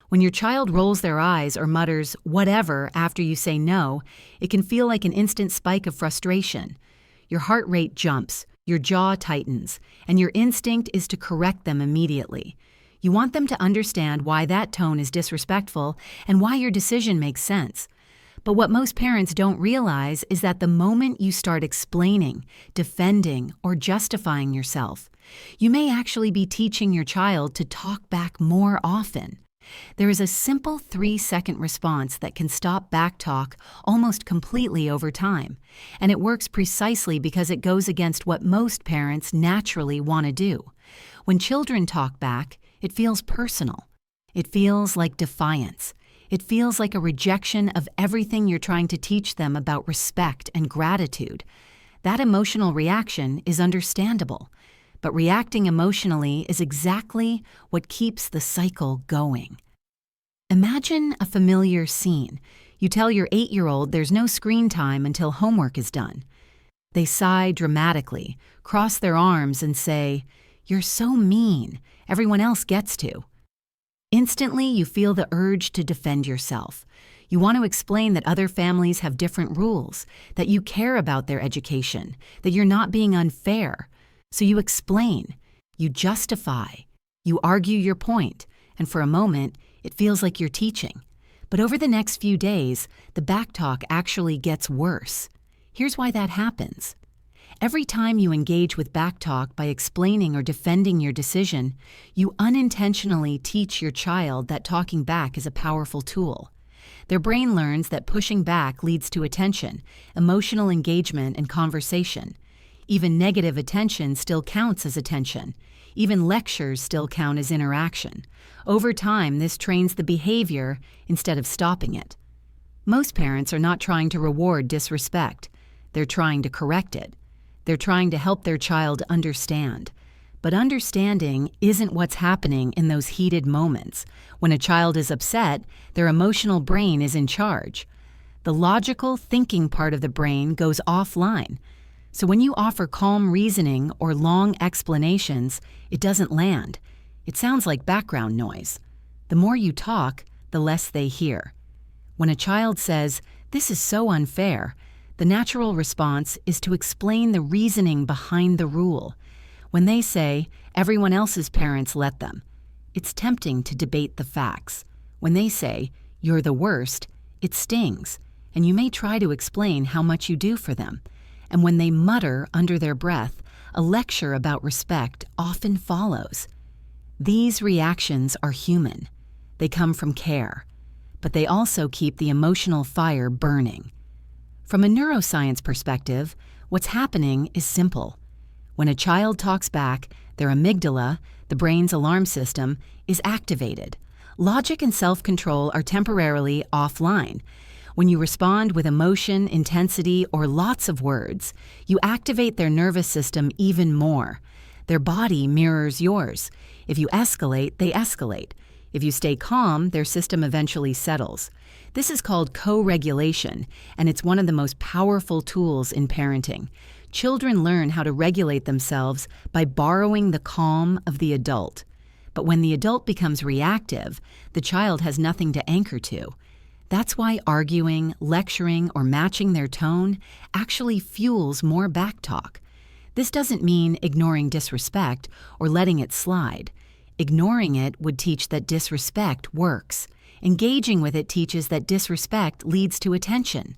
When your child rolls their eyes or mutters, "whatever," after you say no, it can feel like an instant spike of frustration. Your heart rate jumps, your jaw tightens, and your instinct is to correct them immediately. You want them to understand why that tone is disrespectful and why your decision makes sense. But what most parents don't realize is that the moment you start explaining, defending, or justifying yourself, you may actually be teaching your child to talk back more often. There is a simple 3-second response that can stop backtalk almost completely over time, and it works precisely because it goes against what most parents naturally want to do. When children talk back, it feels personal. It feels like defiance. It feels like a rejection of everything you're trying to teach them about respect and gratitude. That emotional reaction is understandable, but reacting emotionally is exactly what keeps the cycle going. Imagine a familiar scene. You tell your 8-year-old there's no screen time until homework is done. They sigh dramatically, cross their arms, and say, "You're so mean. Everyone else gets to." Instantly, you feel the urge to defend yourself. You want to explain that other families have different rules, that you care about their education, that you're not being unfair. So you explain, you justify, you argue your point, and for a moment, it feels like you're teaching. But over the next few days, the backtalk actually gets worse. Here's why that happens. Every time you engage with backtalk by explaining or defending your decision, you unintentionally teach your child that talking back is a powerful tool. Their brain learns that pushing back leads to attention, emotional engagement, and conversation. Even negative attention still counts as attention. Even lectures still count as interaction. Over time, this trains the behavior instead of stopping it. Most parents are not trying to reward disrespect. They're trying to correct it. They're trying to help their child understand. But understanding isn't what's happening in those heated moments. When a child is upset, their emotional brain is in charge. The logical thinking part of the brain goes offline. So when you offer calm reasoning or long explanations, it doesn't land. It sounds like background noise. The more you talk, the less they hear. When a child says, "This is so unfair," the natural response is to explain the reasoning behind the rule. When they say, "Everyone else's parents let them," it's tempting to debate the facts. When they say, "You're the worst," it stings, and you may try to explain how much you do for them. And when they mutter under their breath, a lecture about respect often follows. These reactions are human. They come from care, but they also keep the emotional fire burning. From a neuroscience perspective, what's happening is simple. When a child talks back, their amygdala, the brain's alarm system, is activated. Logic and self-control are temporarily offline. When you respond with emotion, intensity, or lots of words, you activate their nervous system even more. Their body mirrors yours. If you escalate, they escalate. If you stay calm, their system eventually settles. This is called co-regulation, and it's one of the most powerful tools in parenting. Children learn how to regulate themselves by borrowing the calm of the adult. But when the adult becomes reactive, the child has nothing to anchor to. That's why arguing, lecturing, or matching their tone actually fuels more backtalk. This doesn't mean ignoring disrespect or letting it slide. Ignoring it would teach that disrespect works. Engaging with it teaches that disrespect leads to attention.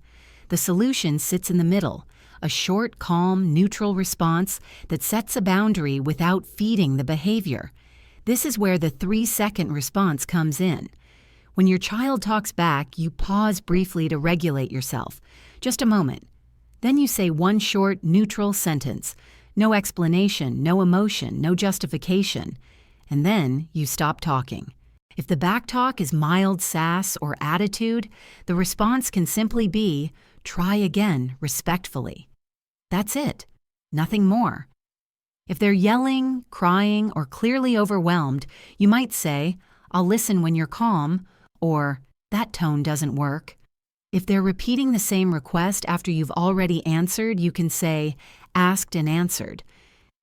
The solution sits in the middle, a short, calm, neutral response that sets a boundary without feeding the behavior. This is where the 3-second response comes in. When your child talks back, you pause briefly to regulate yourself. Just a moment. Then you say one short, neutral sentence. No explanation, no emotion, no justification. And then you stop talking. If the backtalk is mild sass or attitude, the response can simply be, "Try again, respectfully." That's it. Nothing more. If they're yelling, crying, or clearly overwhelmed, you might say, "I'll listen when you're calm," or "That tone doesn't work." If they're repeating the same request after you've already answered, you can say, "Asked and answered."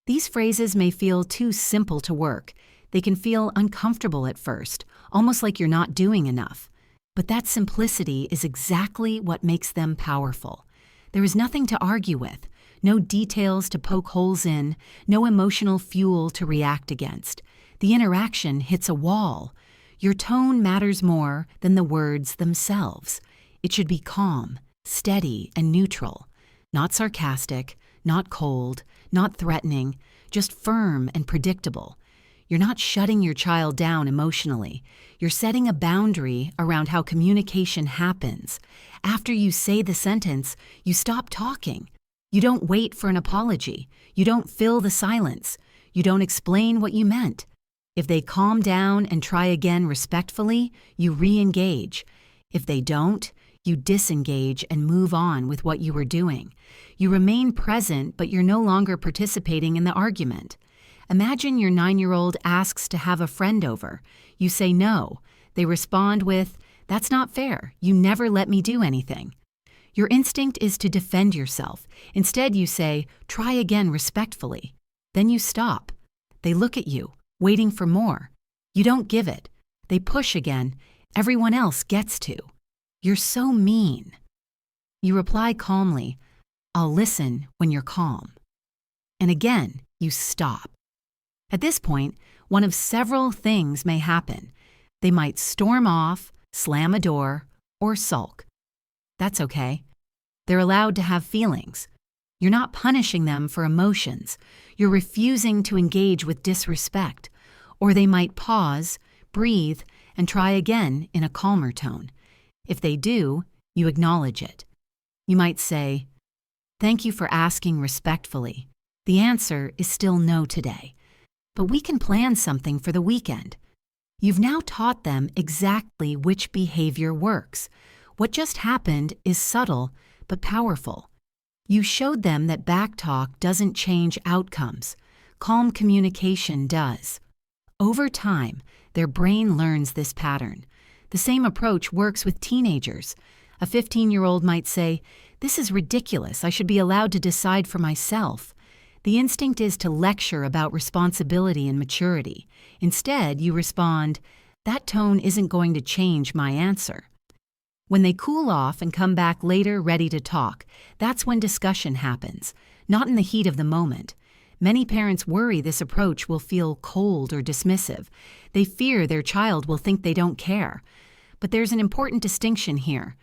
These phrases may feel too simple to work. They can feel uncomfortable at first, almost like you're not doing enough. But that simplicity is exactly what makes them powerful. There is nothing to argue with, no details to poke holes in, no emotional fuel to react against. The interaction hits a wall. Your tone matters more than the words themselves. It should be calm, steady, and neutral. Not sarcastic, not cold, not threatening, just firm and predictable. You're not shutting your child down emotionally. You're setting a boundary around how communication happens. After you say the sentence, you stop talking. You don't wait for an apology. You don't fill the silence. You don't explain what you meant. If they calm down and try again respectfully, you re-engage. If they don't, you disengage and move on with what you were doing. You remain present, but you're no longer participating in the argument. Imagine your 9-year-old asks to have a friend over. You say no. They respond with, "That's not fair. You never let me do anything." Your instinct is to defend yourself. Instead, you say, "Try again respectfully." Then you stop. They look at you, waiting for more. You don't give it. They push again. Everyone else gets to. You're so mean. You reply calmly, "I'll listen when you're calm." And again, you stop. At this point, one of several things may happen. They might storm off, slam a door, or sulk. That's okay. They're allowed to have feelings. You're not punishing them for emotions. You're refusing to engage with disrespect. Or they might pause, breathe, and try again in a calmer tone. If they do, you acknowledge it. You might say, "Thank you for asking respectfully. The answer is still no today, but we can plan something for the weekend." You've now taught them exactly which behavior works. What just happened is subtle but powerful. You showed them that backtalk doesn't change outcomes. Calm communication does. Over time, their brain learns this pattern. The same approach works with teenagers. A 15-year-old might say, "This is ridiculous. I should be allowed to decide for myself." The instinct is to lecture about responsibility and maturity. Instead, you respond, "That tone isn't going to change my answer." When they cool off and come back later ready to talk, that's when discussion happens, not in the heat of the moment. Many parents worry this approach will feel cold or dismissive. They fear their child will think they don't care. But there's an important distinction here.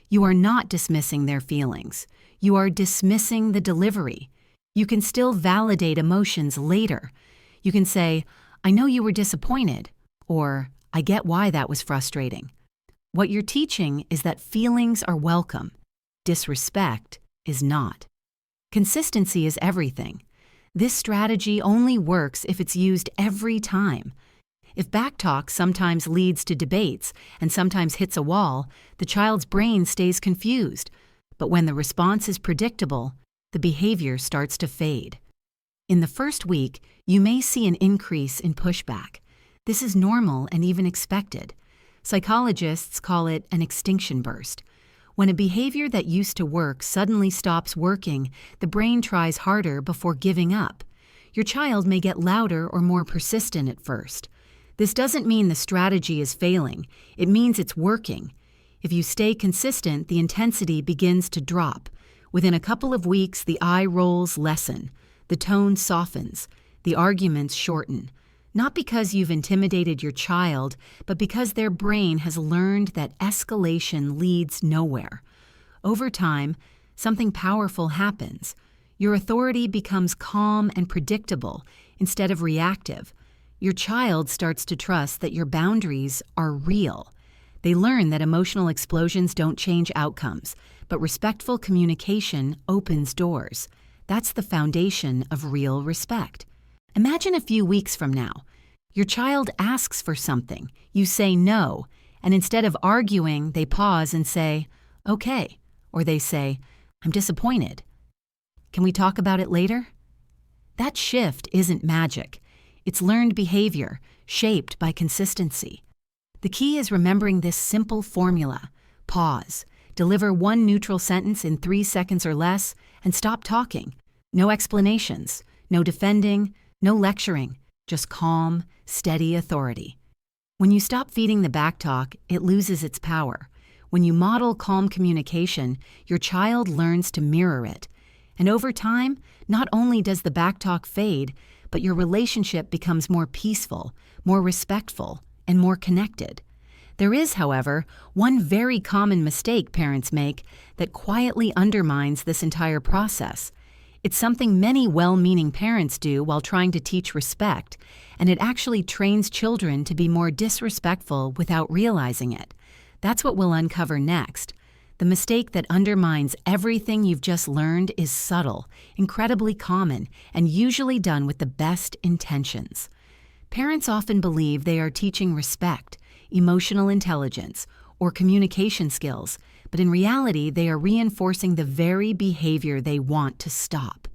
You are not dismissing their feelings. You are dismissing the delivery. You can still validate emotions later. You can say, "I know you were disappointed," or "I get why that was frustrating." What you're teaching is that feelings are welcome. Disrespect is not. Consistency is everything. This strategy only works if it's used every time. If backtalk sometimes leads to debates and sometimes hits a wall, the child's brain stays confused. But when the response is predictable, the behavior starts to fade. In the first week, you may see an increase in pushback. This is normal and even expected. Psychologists call it an extinction burst. When a behavior that used to work suddenly stops working, the brain tries harder before giving up. Your child may get louder or more persistent at first. This doesn't mean the strategy is failing. It means it's working. If you stay consistent, the intensity begins to drop. Within a couple of weeks, the eye rolls lessen, the tone softens, the arguments shorten. Not because you've intimidated your child, but because their brain has learned that escalation leads nowhere. Over time, something powerful happens. Your authority becomes calm and predictable instead of reactive. Your child starts to trust that your boundaries are real. They learn that emotional explosions don't change outcomes, but respectful communication opens doors. That's the foundation of real respect. Imagine a few weeks from now. Your child asks for something. You say no, and instead of arguing, they pause and say, "Okay," or they say, "I'm disappointed. Can we talk about it later?" That shift isn't magic. It's learned behavior, shaped by consistency. The key is remembering this simple formula. Pause. Deliver one neutral sentence in 3 seconds or less, and stop talking. No explanations, no defending, no lecturing, just calm, steady authority. When you stop feeding the backtalk, it loses its power. When you model calm communication, your child learns to mirror it. And over time, not only does the backtalk fade, but your relationship becomes more peaceful, more respectful, and more connected. There is, however, one very common mistake parents make that quietly undermines this entire process. It's something many well-meaning parents do while trying to teach respect, and it actually trains children to be more disrespectful without realizing it. That's what we'll uncover next. The mistake that undermines everything you've just learned is subtle, incredibly common, and usually done with the best intentions. Parents often believe they are teaching respect, emotional intelligence, or communication skills, but in reality, they are reinforcing the very behavior they want to stop.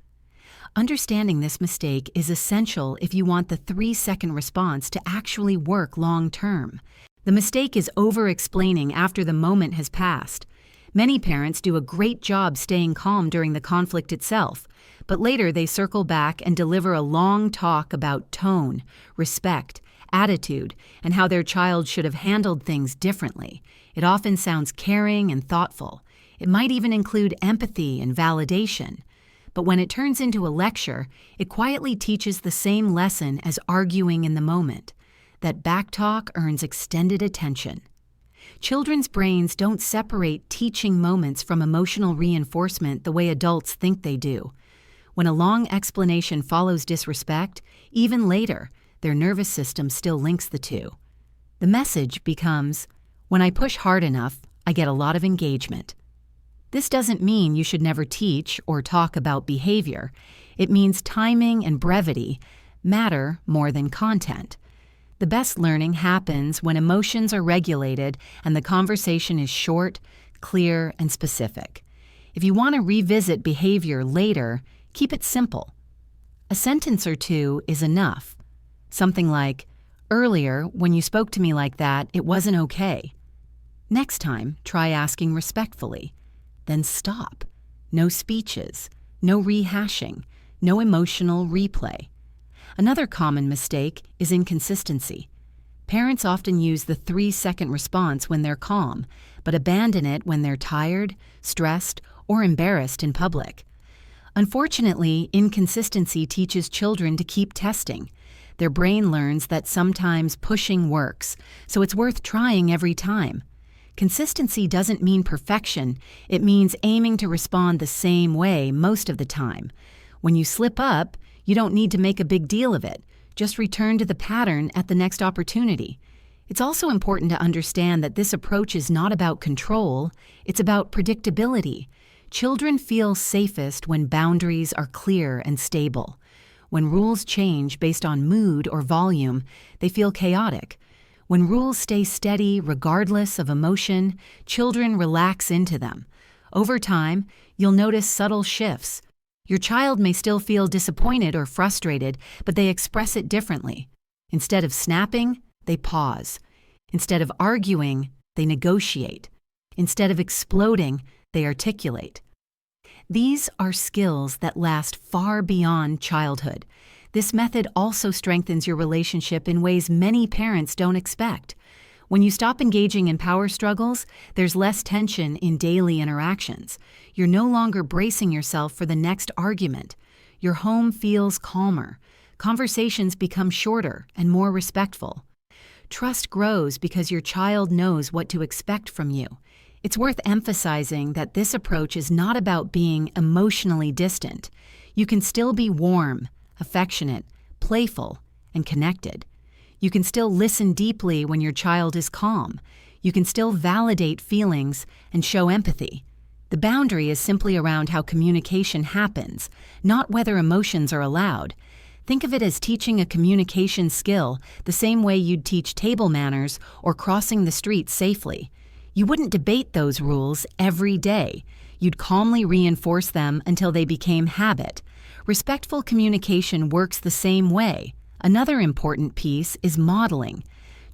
Understanding this mistake is essential if you want the 3-second response to actually work long-term. The mistake is over-explaining after the moment has passed. Many parents do a great job staying calm during the conflict itself, but later they circle back and deliver a long talk about tone, respect, attitude, and how their child should have handled things differently. It often sounds caring and thoughtful. It might even include empathy and validation. But when it turns into a lecture, it quietly teaches the same lesson as arguing in the moment, that backtalk earns extended attention. Children's brains don't separate teaching moments from emotional reinforcement the way adults think they do. When a long explanation follows disrespect, even later, their nervous system still links the two. The message becomes, when I push hard enough, I get a lot of engagement. This doesn't mean you should never teach or talk about behavior. It means timing and brevity matter more than content. The best learning happens when emotions are regulated and the conversation is short, clear, and specific. If you want to revisit behavior later, keep it simple. A sentence or two is enough. Something like, earlier, when you spoke to me like that, it wasn't okay. Next time, try asking respectfully. Then stop. No speeches, no rehashing, no emotional replay. Another common mistake is inconsistency. Parents often use the 3-second response when they're calm, but abandon it when they're tired, stressed, or embarrassed in public. Unfortunately, inconsistency teaches children to keep testing. Their brain learns that sometimes pushing works, so it's worth trying every time. Consistency doesn't mean perfection, it means aiming to respond the same way most of the time. When you slip up, you don't need to make a big deal of it. Just return to the pattern at the next opportunity. It's also important to understand that this approach is not about control, it's about predictability. Children feel safest when boundaries are clear and stable. When rules change based on mood or volume, they feel chaotic. When rules stay steady regardless of emotion, children relax into them. Over time, you'll notice subtle shifts. Your child may still feel disappointed or frustrated, but they express it differently. Instead of snapping, they pause. Instead of arguing, they negotiate. Instead of exploding, they articulate. These are skills that last far beyond childhood. This method also strengthens your relationship in ways many parents don't expect. When you stop engaging in power struggles, there's less tension in daily interactions. You're no longer bracing yourself for the next argument. Your home feels calmer. Conversations become shorter and more respectful. Trust grows because your child knows what to expect from you. It's worth emphasizing that this approach is not about being emotionally distant. You can still be warm, affectionate, playful, and connected. You can still listen deeply when your child is calm. You can still validate feelings and show empathy. The boundary is simply around how communication happens, not whether emotions are allowed. Think of it as teaching a communication skill the same way you'd teach table manners or crossing the street safely. You wouldn't debate those rules every day. You'd calmly reinforce them until they became habit. Respectful communication works the same way. Another important piece is modeling.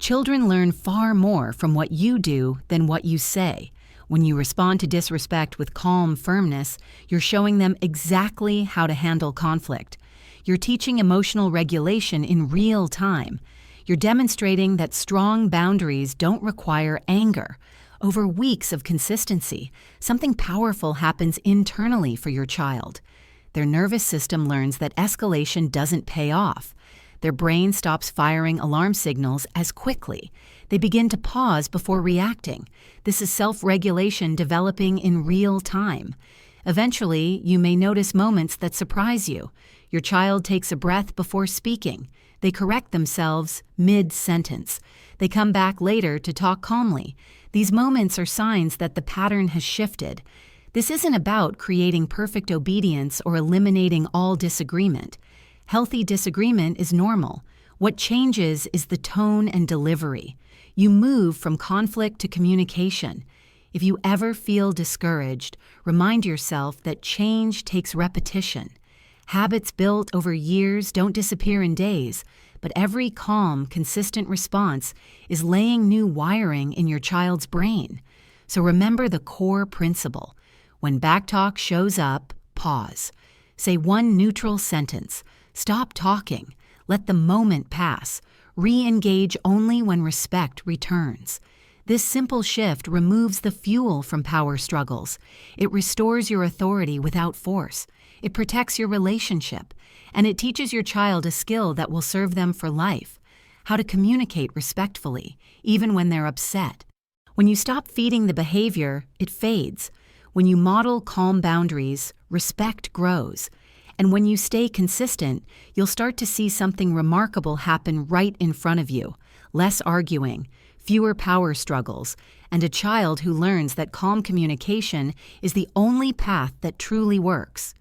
Children learn far more from what you do than what you say. When you respond to disrespect with calm firmness, you're showing them exactly how to handle conflict. You're teaching emotional regulation in real time. You're demonstrating that strong boundaries don't require anger. Over weeks of consistency, something powerful happens internally for your child. Their nervous system learns that escalation doesn't pay off. Their brain stops firing alarm signals as quickly. They begin to pause before reacting. This is self-regulation developing in real time. Eventually, you may notice moments that surprise you. Your child takes a breath before speaking. They correct themselves mid-sentence. They come back later to talk calmly. These moments are signs that the pattern has shifted. This isn't about creating perfect obedience or eliminating all disagreement. Healthy disagreement is normal. What changes is the tone and delivery. You move from conflict to communication. If you ever feel discouraged, remind yourself that change takes repetition. Habits built over years don't disappear in days, but every calm, consistent response is laying new wiring in your child's brain. So remember the core principle. When backtalk shows up, pause. Say one neutral sentence. Stop talking. Let the moment pass. Re-engage only when respect returns. This simple shift removes the fuel from power struggles. It restores your authority without force. It protects your relationship. And it teaches your child a skill that will serve them for life. How to communicate respectfully, even when they're upset. When you stop feeding the behavior, it fades. When you model calm boundaries, respect grows. And when you stay consistent, you'll start to see something remarkable happen right in front of you. Less arguing, fewer power struggles, and a child who learns that calm communication is the only path that truly works.